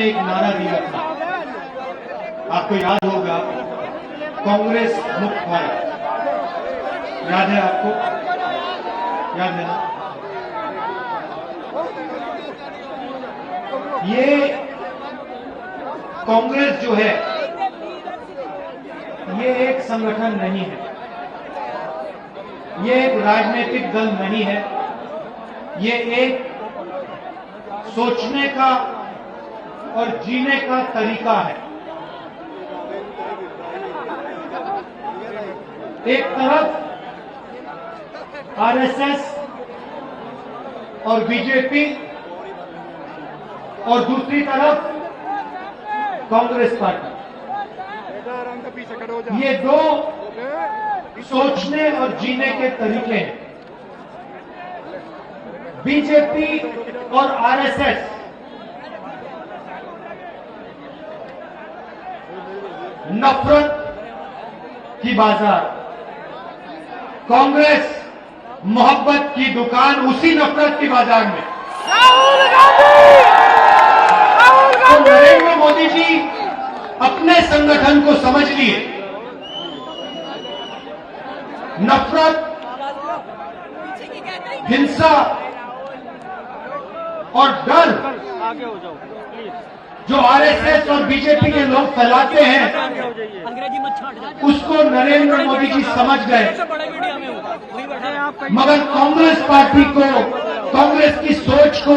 ने एक नारा दिया था, आपको याद होगा, कांग्रेस मुक्त भारत। याद है आपको? याद है ना? ये कांग्रेस जो है, ये एक संगठन नहीं है, ये एक राजनीतिक दल नहीं है, ये एक सोचने का और जीने का तरीका है। एक तरफ आरएसएस और बीजेपी और दूसरी तरफ कांग्रेस पार्टी, ये दो सोचने और जीने के तरीके हैं। बीजेपी और आरएसएस नफरत की बाजार, कांग्रेस मोहब्बत की दुकान, उसी नफरत की बाजार में। राहुल गांधी! तो नरेंद्र मोदी जी अपने संगठन को समझ लिए। नफरत, हिंसा और डर आगे हो जाओ प्लीज। जो आरएसएस और बीजेपी के लोग फैलाते हैं, अंग्रेजी मत छाट, उसको नरेंद्र मोदी जी समझ गए। बड़े मीडिया में होगा। मगर कांग्रेस पार्टी को, कांग्रेस की सोच को,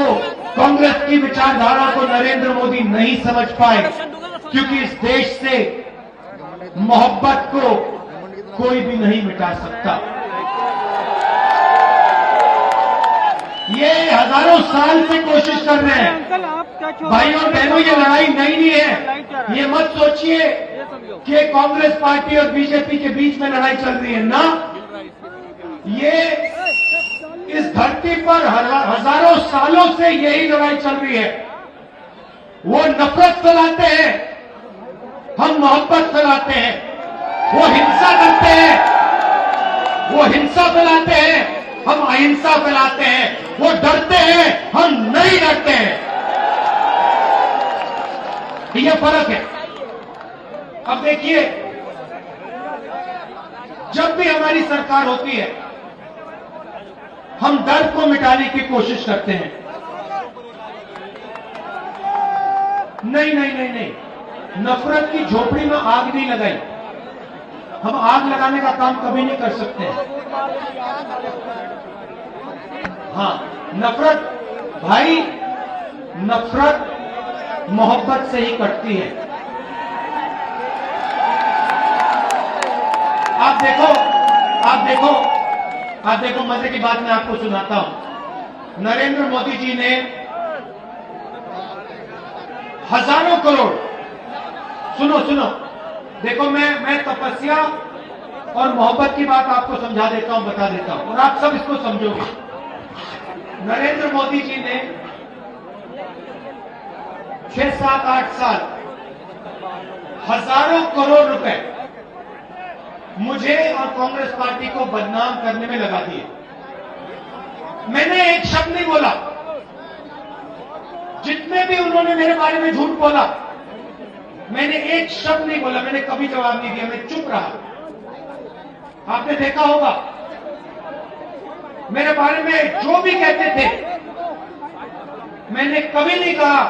कांग्रेस की विचारधारा को नरेंद्र मोदी नहीं समझ पाए, क्योंकि इस देश से मोहब्बत को कोई भी नहीं मिटा सकता। ये हजारों साल से कोशिश कर रहे हैं। भाइयों और बहनों, ये लड़ाई नई नहीं है। ये मत सोचिए कि कांग्रेस पार्टी और बीजेपी के बीच में लड़ाई चल रही है ना। ये इस धरती पर हजारों सालों से यही लड़ाई चल रही है। वो नफरत फैलाते हैं, हम मोहब्बत फैलाते हैं। वो हिंसा करते हैं, वो हिंसा फैलाते हैं, हम अहिंसा फैलाते हैं। वो डरते हैं, हम नहीं डरते हैं। ये फर्क है। अब देखिए, जब भी हमारी सरकार होती है, हम डर को मिटाने की कोशिश करते हैं। नहीं नहीं नहीं नहीं, नफरत की झोपड़ी में आग नहीं लगाई। हम आग लगाने का काम कभी नहीं कर सकते हैं। हाँ, नफरत भाई, नफरत मोहब्बत से ही कटती है। आप देखो, आप देखो, आप देखो, मजे की बात मैं आपको सुनाता हूं। नरेंद्र मोदी जी ने हजारों करोड़, सुनो सुनो, देखो, मैं तपस्या और मोहब्बत की बात आपको समझा देता हूं, बता देता हूं, और आप सब इसको समझोगे। नरेंद्र मोदी जी ने 6, 7, 8 साल हजारों करोड़ रुपए मुझे और कांग्रेस पार्टी को बदनाम करने में लगा दिए। मैंने एक शब्द नहीं बोला। जितने भी उन्होंने मेरे बारे में झूठ बोला, मैंने एक शब्द नहीं बोला, मैंने कभी जवाब नहीं दिया, मैं चुप रहा। आपने देखा होगा, मेरे बारे में जो भी कहते थे, मैंने कभी नहीं कहा,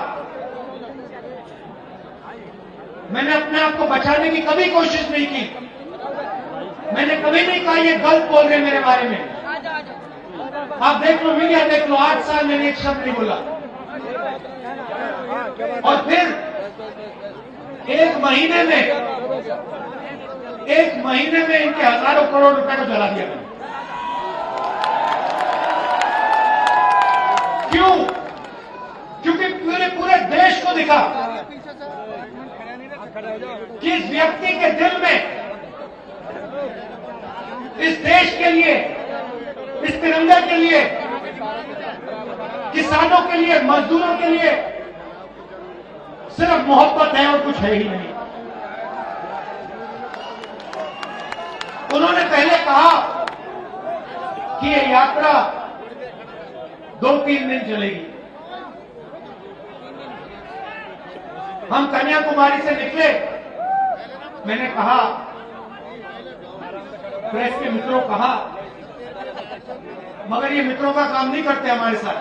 मैंने अपने आप को बचाने की कभी कोशिश नहीं की। मैंने कभी नहीं कहा ये गलत बोल रहे मेरे बारे में। आप देख लो, मीडिया देख लो, 8 साल मैंने एक शब्द नहीं बोला। और फिर एक महीने में इनके हजारों करोड़ रुपए को जला दिया मैंने। क्यों? क्योंकि पूरे देश को दिखा कि इस व्यक्ति के दिल में, इस देश के लिए, इस तिरंगे के लिए, किसानों के लिए, मजदूरों के लिए सिर्फ मोहब्बत है और कुछ है ही नहीं। उन्होंने पहले कहा कि ये यात्रा 2-3 दिन चलेगी। हम कन्याकुमारी से निकले, मैंने कहा, प्रेस के मित्रों कहा, मगर ये मित्रों का काम नहीं करते हमारे साथ।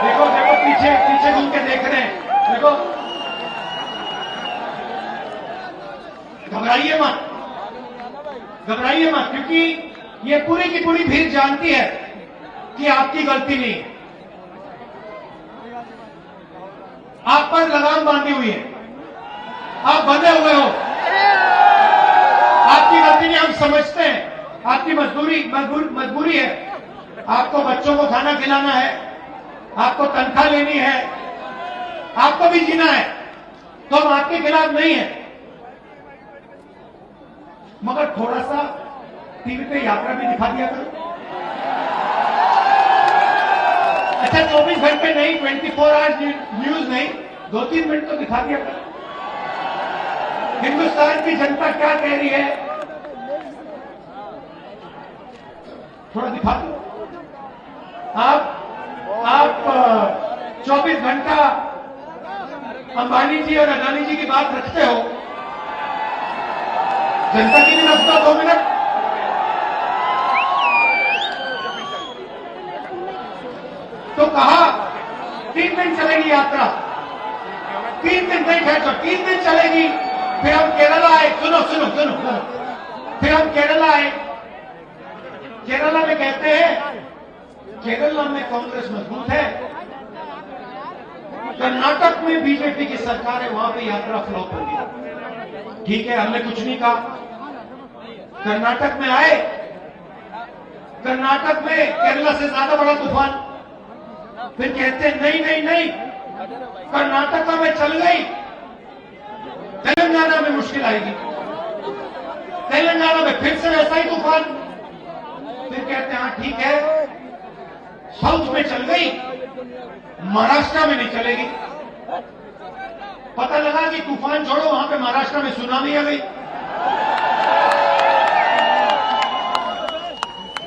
देखो देखो पीछे पीछे घूम के देख रहे हैं, देखो। घबराइए मत, घबराइए मत, क्योंकि ये पूरी की पूरी भीड़ जानती है कि आपकी गलती नहीं है। आप पर लगाम बांधी हुई है, आप बंधे हुए हो। आपकी गलती नहीं, हम समझते हैं, आपकी मजबूरी है। आपको बच्चों को खाना खिलाना है, आपको तनख्वाह लेनी है, आपको भी जीना है, तो हम आपके खिलाफ नहीं है। मगर थोड़ा सा टीवी पे यात्रा भी दिखा दिया करो। अच्छा 24 घंटे नहीं, 24 आवर्स न्यूज नहीं, 2-3 मिनट तो दिखा दिया करो। हिंदुस्तान की जनता क्या कह रही है, थोड़ा दिखा दो। आप 24 घंटा अंबानी जी और अडानी जी की बात रखते हो, जनता की नहीं रखते हो 2 मिनट। तो कहा 3 दिन चलेगी यात्रा, 3 दिन नहीं खैर, 3 दिन चलेगी। फिर हम केरला आए, सुनो सुनो सुनो सुनो, फिर हम केरला आए। केरला में कहते हैं, केरला में कांग्रेस मजबूत है, कर्नाटक में बीजेपी की सरकार है, वहां पे यात्रा फ्लॉप होगी। ठीक है, हमने कुछ नहीं कहा। कर्नाटक में आए, कर्नाटक में केरला से ज्यादा बड़ा तूफान, फिर कहते हैं नहीं नहीं नहीं, कर्नाटक में चल गई, तेलंगाना में मुश्किल आएगी। तेलंगाना में फिर से वैसा ही तूफान, फिर कहते हैं हाँ ठीक है, साउथ में चल गई, महाराष्ट्र में नहीं चलेगी। पता लगा कि तूफान छोड़ो, वहां पे महाराष्ट्र में सुनामी आ गई।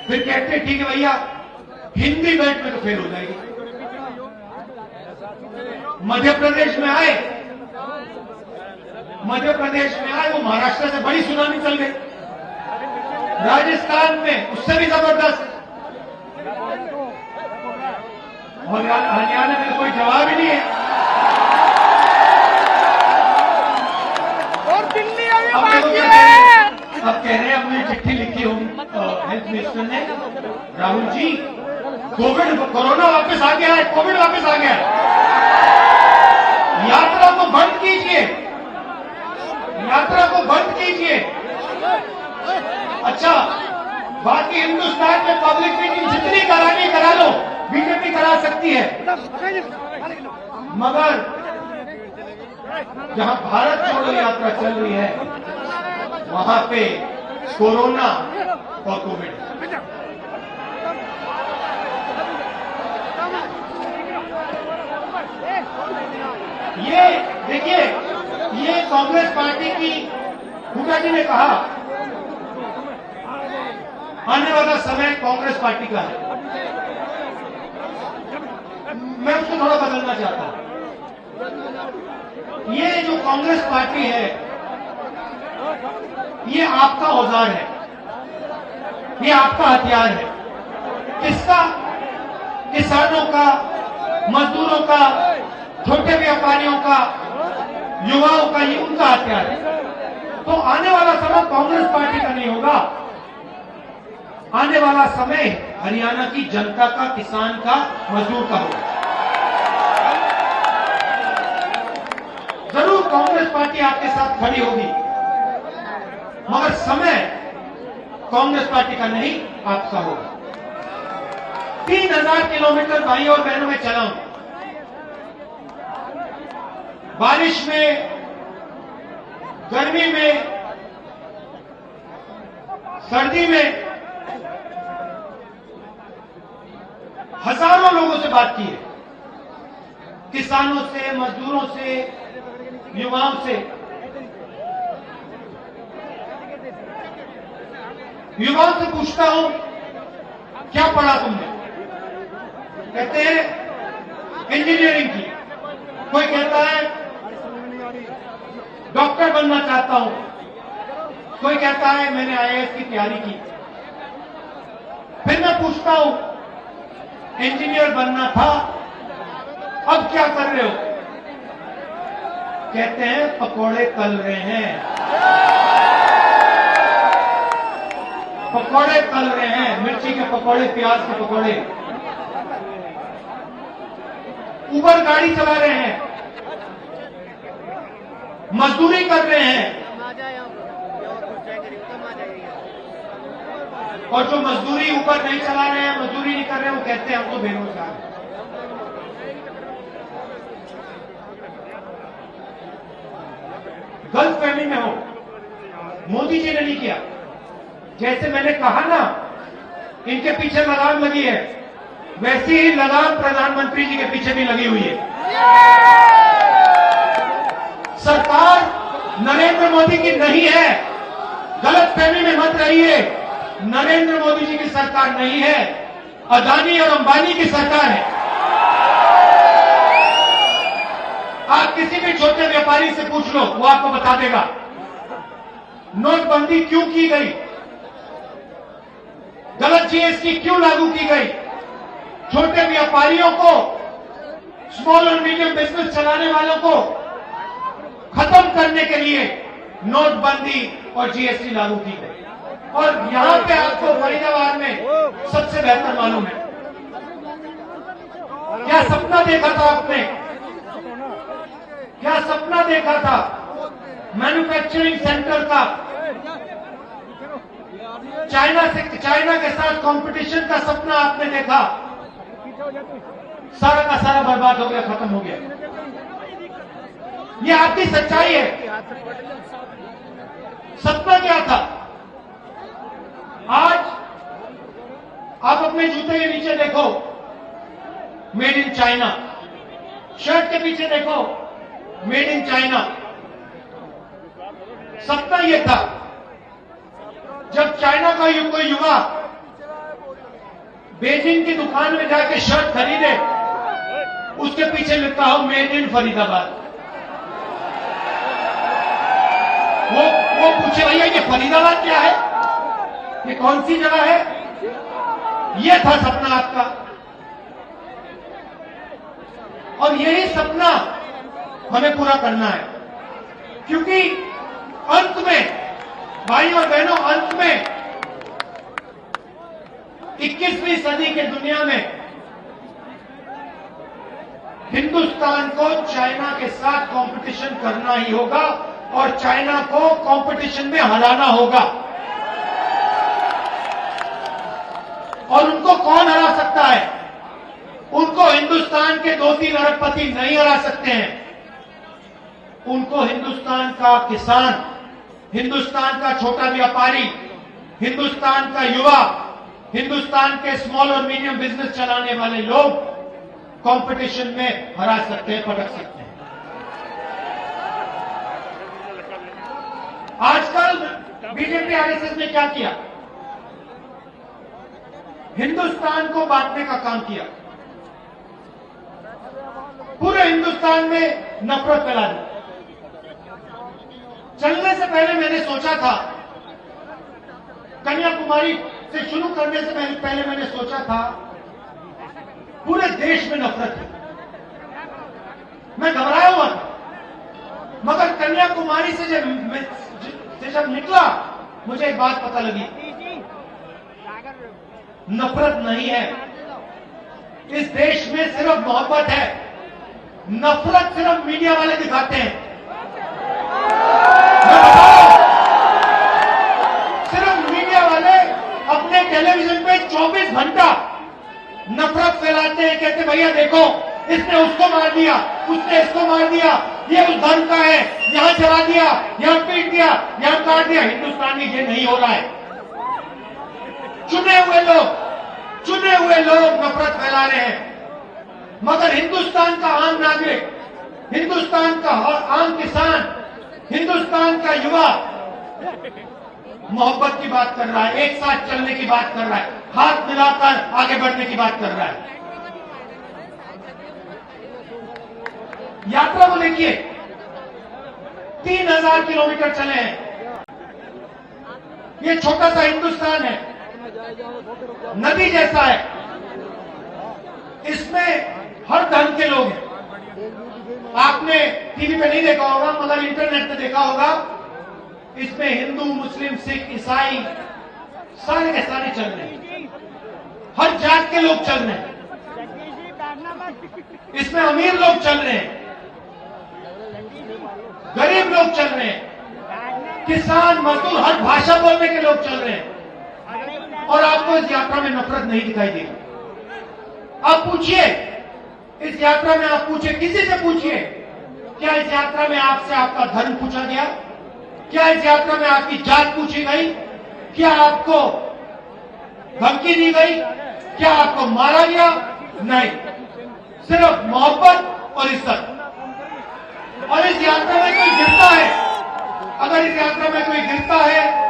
फिर कहते ठीक है भैया, हिंदी बेल्ट में तो फेल हो जाएगी। मध्य प्रदेश में आए, मध्य प्रदेश में आए, वो महाराष्ट्र से बड़ी सुनामी चल गई। राजस्थान में उससे भी जबरदस्त, और हरियाणा में तो कोई जवाब ही नहीं है। और दिल्ली अभी अब बाकी है। अब कह रहे हैं, हमने चिट्ठी लिखी होम हेल्थ मिनिस्टर ने, राहुल जी कोविड कोरोना वापस आ गया है, कोविड वापस आ गया है, यात्रा को बंद कीजिए, यात्रा को बंद कीजिए। अच्छा, बाकी हिंदुस्तान में पब्लिक मीटिंग जितनी करानी करा लो, बीजेपी करा सकती है, मगर जहां भारत जोड़ो यात्रा चल रही है, वहां पे कोरोना और कोविड। ये देखिए, ये कांग्रेस पार्टी की हुड्डा जी ने कहा, आने वाला समय कांग्रेस पार्टी का है। मैं उसको थोड़ा बदलना चाहता हूं। ये जो कांग्रेस पार्टी है, ये आपका औजार है, ये आपका हथियार है। किसका? किसानों का, मजदूरों का, छोटे व्यापारियों का, युवाओं का, ये उनका हथियार है। तो आने वाला समय कांग्रेस पार्टी का नहीं होगा, आने वाला समय हरियाणा की जनता का, किसान का, मजदूर का होगा। जरूर कांग्रेस पार्टी आपके साथ खड़ी होगी, मगर समय कांग्रेस पार्टी का नहीं, आपका होगा। 3000 किलोमीटर भाई और बहनों में चला हूं, बारिश में, गर्मी में, सर्दी में, हजारों लोगों से बात की है, किसानों से, मजदूरों से, युवाओं से। युवाओं से पूछता हूं, क्या पढ़ा तुमने? कहते हैं इंजीनियरिंग की, कोई कहता है डॉक्टर बनना चाहता हूं, कोई कहता है मैंने आईएएस की तैयारी की। फिर मैं पूछता हूं इंजीनियर बनना था, अब क्या कर रहे हो? कहते हैं पकोड़े तल रहे हैं, पकोड़े तल रहे हैं, मिर्ची के पकोड़े, प्याज के पकोड़े। उबर गाड़ी चला रहे हैं, मजदूरी कर रहे हैं, और जो मजदूरी ऊपर नहीं चला रहे हैं, मजदूरी नहीं कर रहे हैं, वो कहते हैं हम तो बेरोजगार हैं। गलतफहमी में हो, मोदी जी ने नहीं किया। जैसे मैंने कहा ना इनके पीछे लगाम लगी है, वैसी ही लगाम प्रधानमंत्री जी के पीछे भी लगी हुई है। सरकार नरेंद्र मोदी की नहीं है, गलतफहमी में मत रहिए। नरेंद्र मोदी जी की सरकार नहीं है, अदानी और अंबानी की सरकार है। आप किसी भी छोटे व्यापारी से पूछ लो, वो आपको बता देगा नोटबंदी क्यों की गई, गलत जीएसटी क्यों लागू की गई। छोटे व्यापारियों को, स्मॉल और मीडियम बिजनेस चलाने वालों को खत्म करने के लिए नोटबंदी और जीएसटी लागू की गई। और यहां पे आपको फरीदाबाद में सबसे बेहतर मालूम है, क्या सपना देखा था आपने, क्या सपना देखा था मैन्युफैक्चरिंग सेंटर का, चाइना के साथ कंपटीशन का सपना आपने देखा, सारा का सारा बर्बाद हो गया, खत्म हो गया। ये आपकी सच्चाई है। सपना क्या था? आज आप अपने जूते के नीचे देखो मेड इन चाइना, शर्ट के पीछे देखो मेड इन चाइना। सपना यह था जब चाइना का कोई युवा बेजिंग की दुकान में जाके शर्ट खरीदे, उसके पीछे लिखा हो मेड इन फरीदाबाद। वो पूछे भैया ये फरीदाबाद क्या है, ये कौन सी जगह है? ये था सपना आपका। और यही सपना हमें पूरा करना है, क्योंकि अंत में भाई और बहनों, अंत में 21वीं सदी के दुनिया में हिंदुस्तान को चाइना के साथ कंपटीशन करना ही होगा और चाइना को कंपटीशन में हराना होगा। और उनको कौन हरा सकता है? उनको हिंदुस्तान के 2-3 अरबपति नहीं हरा सकते हैं। उनको हिंदुस्तान का किसान, हिंदुस्तान का छोटा व्यापारी, हिंदुस्तान का युवा, हिंदुस्तान के स्मॉल और मीडियम बिजनेस चलाने वाले लोग कंपटीशन में हरा सकते हैं, पटक सकते हैं। आजकल बीजेपी आरएसएस ने क्या किया? हिंदुस्तान को बांटने का काम किया, पूरे हिंदुस्तान में नफरत फैला दी। चलने से पहले मैंने सोचा था, कन्याकुमारी से शुरू करने से पहले मैंने सोचा था पूरे देश में नफरत है, मैं घबराया हुआ था। मगर कन्याकुमारी से जब निकला, मुझे एक बात पता लगी, नफरत नहीं है इस देश में, सिर्फ मोहब्बत है। नफरत सिर्फ मीडिया वाले दिखाते हैं। मैं बता रहा हूं, सिर्फ मीडिया वाले अपने टेलीविजन पे 24 घंटा नफरत फैलाते हैं, कहते भैया देखो इसने उसको मार दिया, उसने इसको मार दिया, ये उस धर्म का है, यहां चला दिया, यहां पीट दिया, यहां काट दिया। हिंदुस्तान में ये नहीं हो रहा है। चुने हुए लोग नफरत फैला रहे हैं, मगर हिंदुस्तान का आम नागरिक, हिंदुस्तान का आम किसान, हिंदुस्तान का युवा मोहब्बत की बात कर रहा है, एक साथ चलने की बात कर रहा है, हाथ मिलाकर आगे बढ़ने की बात कर रहा है। यात्रा को देखिए, 3000 किलोमीटर चले हैं। ये छोटा सा हिंदुस्तान है, नदी जैसा है, इसमें हर धर्म के लोग हैं। आपने टीवी पे नहीं देखा होगा मगर इंटरनेट पे देखा होगा, इसमें हिंदू, मुस्लिम, सिख, ईसाई सारे के सारे चल रहे हैं, हर जात के लोग चल रहे हैं, इसमें अमीर लोग चल रहे हैं, गरीब लोग चल रहे हैं, किसान, मजदूर, हर भाषा बोलने के लोग चल रहे हैं। और आपको इस यात्रा में नफरत नहीं दिखाई देगी। आप पूछिए, इस यात्रा में आप पूछिए, किसी से पूछिए, क्या इस यात्रा में आपसे आपका धर्म पूछा गया? क्या इस यात्रा में आपकी जात पूछी गई? क्या आपको धमकी दी गई? क्या आपको मारा गया? नहीं, सिर्फ मोहब्बत और इज्जत। और इस यात्रा में कोई गिरता है, अगर इस यात्रा में कोई गिरता है,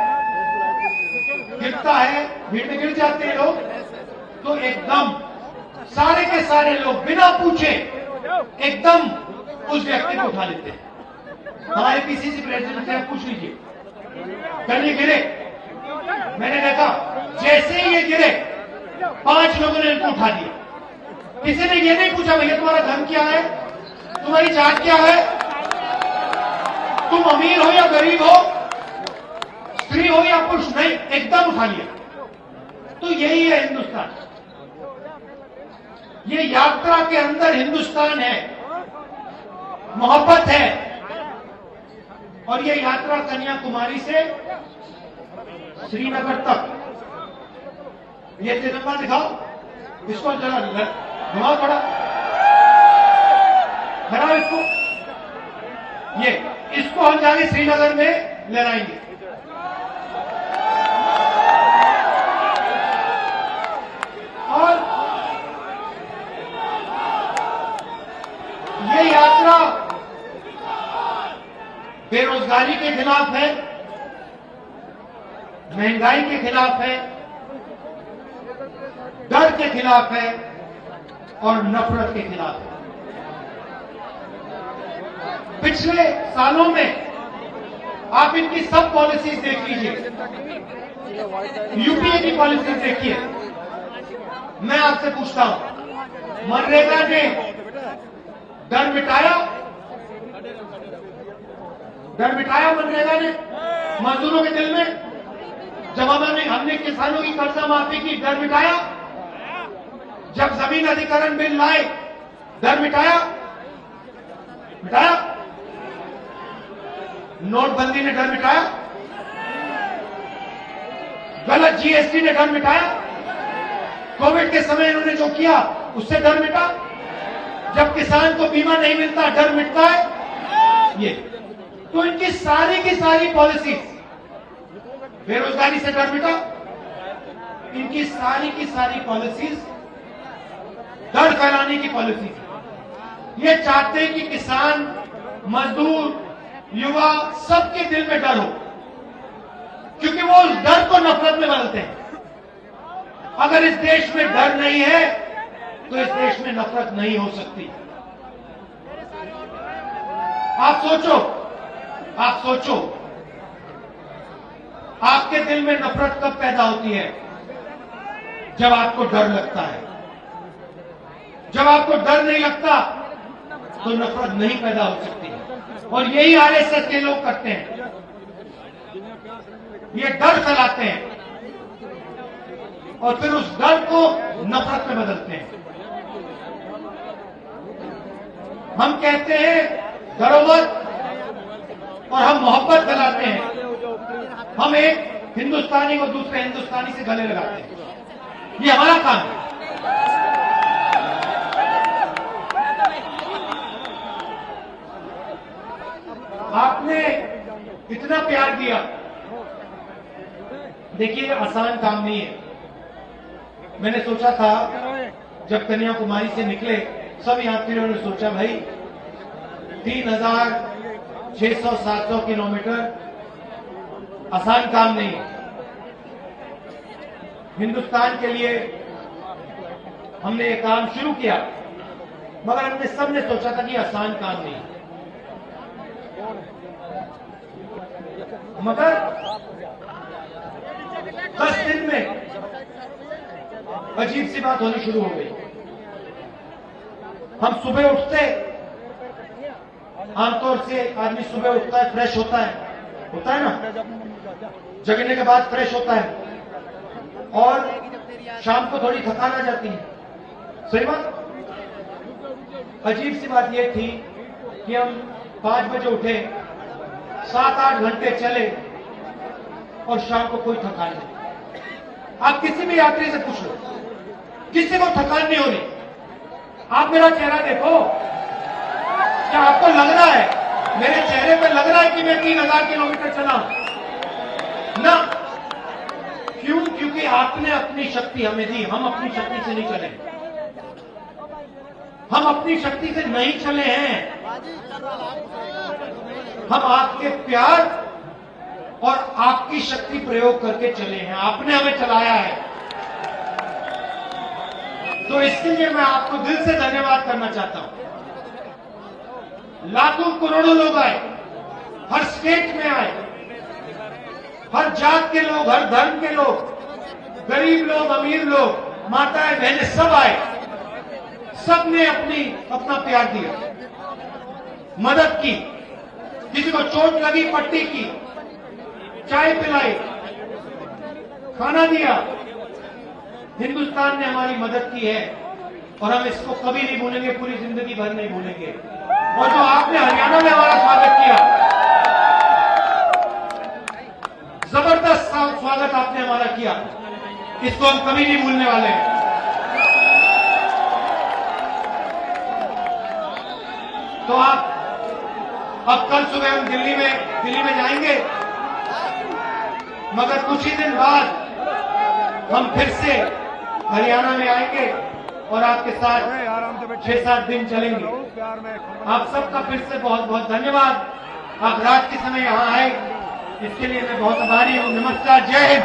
भीड़ में गिर जाते हैं लोग, तो एकदम सारे के सारे लोग बिना पूछे एकदम उस व्यक्ति को उठा लेते हैं। हमारे पीसीसी प्रेसिडेंट से आप पूछ लीजिए, कल ये गिरे, मैंने देखा जैसे ही ये गिरे 5 लोगों ने इनको उठा दिया। किसी ने ये नहीं पूछा भैया तुम्हारा धर्म क्या है, तुम्हारी जात क्या है, तुम अमीर हो या गरीब हो, स्त्री हो या पुरुष, नहीं, एकदम उठा लिया। तो यही है हिंदुस्तान, ये यात्रा के अंदर हिंदुस्तान है, मोहब्बत है। और ये यात्रा कन्याकुमारी से श्रीनगर तक, ये तिरंगा दिखाओ, इसको जरा घुमाओ थोड़ा, खड़ा इसको, ये इसको हम जाके श्रीनगर में लहराएंगे। और ये यात्रा बेरोजगारी के खिलाफ है, महंगाई के खिलाफ है, डर के खिलाफ है और नफरत के खिलाफ है। पिछले सालों में आप इनकी सब पॉलिसीज देख लीजिए, यूपीए की पॉलिसीज देखिए। मैं आपसे पूछता हूं, मनरेगा ने डर मिटाया? डर मिटाया मनरेगा ने मजदूरों के दिल में? जब हमने किसानों की कर्जा माफी की, डर मिटाया? जब जमीन अधिग्रहण बिल लाए, डर मिटाया? मिटाया? नोटबंदी ने डर मिटाया? गलत जीएसटी ने डर मिटाया? कोविड के समय इन्होंने जो किया उससे डर मिटा? जब किसान को बीमा नहीं मिलता डर मिटता है? ये तो इनकी सारी की सारी पॉलिसीज, बेरोजगारी से डर मिटा, इनकी सारी की सारी पॉलिसीज डर फैलाने की पॉलिसीज। ये चाहते हैं कि किसान, मजदूर, युवा सबके दिल में डर हो, क्योंकि वो उस डर को नफरत में बदलते हैं। अगर इस देश में डर नहीं है तो इस देश में नफरत नहीं हो सकती। आप सोचो, आपके दिल में नफरत कब पैदा होती है? जब आपको डर लगता है। जब आपको डर नहीं लगता तो नफरत नहीं पैदा हो सकती। और यही आरएसएस के लोग करते हैं, ये डर फैलाते हैं और फिर उस डर को नफरत में बदलते हैं। हम कहते हैं डरो मत और हम मोहब्बत फैलाते हैं। हम एक हिंदुस्तानी को दूसरे हिंदुस्तानी से गले लगाते हैं, ये हमारा काम है। आपने इतना प्यार दिया, देखिए आसान काम नहीं है। मैंने सोचा था जब कन्याकुमारी से निकले, सब यात्रियों ने सोचा भाई 3600-700 किलोमीटर आसान काम नहीं है। हिंदुस्तान के लिए हमने ये काम शुरू किया मगर हमने सबने सोचा था कि आसान काम नहीं, मगर 10 दिन में अजीब सी बात होनी शुरू हो गई। हम सुबह उठते, आमतौर से आदमी सुबह उठता है, फ्रेश होता है ना, जगने के बाद फ्रेश होता है और शाम को थोड़ी थकान आ जाती है, सही बात। अजीब सी बात यह थी कि हम 5 बजे उठे, 7-8 घंटे चले और शाम को कोई थकान नहीं। आप किसी भी यात्री से पूछ लो, किसी को थकान नहीं हो रही। आप मेरा चेहरा देखो, क्या आपको लग रहा है, मेरे चेहरे पर लग रहा है कि मैं 3000 किलोमीटर चला ना? क्यों? क्योंकि आपने अपनी शक्ति हमें दी, हम अपनी शक्ति से नहीं चले, हम अपनी शक्ति से नहीं चले हैं, हम आपके प्यार और आपकी शक्ति प्रयोग करके चले हैं, आपने हमें चलाया है। तो इसके लिए मैं आपको दिल से धन्यवाद करना चाहता हूं। लाखों करोड़ों लोग आए, हर स्टेट में आए, हर जात के लोग, हर धर्म के लोग, गरीब लोग, अमीर लोग, माताएं बहनें सब आए, सबने अपना प्यार दिया, मदद की, किसी को चोट लगी पट्टी की, चाय पिलाई, खाना दिया। हिंदुस्तान ने हमारी मदद की है और हम इसको कभी नहीं भूलेंगे, पूरी जिंदगी भर नहीं भूलेंगे। और जो आपने हरियाणा में हमारा स्वागत किया, जबरदस्त स्वागत आपने हमारा किया, इसको हम कभी नहीं भूलने वाले हैं। तो आप अब कल सुबह हम दिल्ली में जाएंगे, मगर कुछ ही दिन बाद हम फिर से हरियाणा में आएंगे और आपके साथ 6-7 दिन चलेंगे। आप सबका फिर से बहुत बहुत धन्यवाद। आप रात के समय यहां आए, इसके लिए मैं बहुत आभारी हूं। नमस्कार, जय हिंद।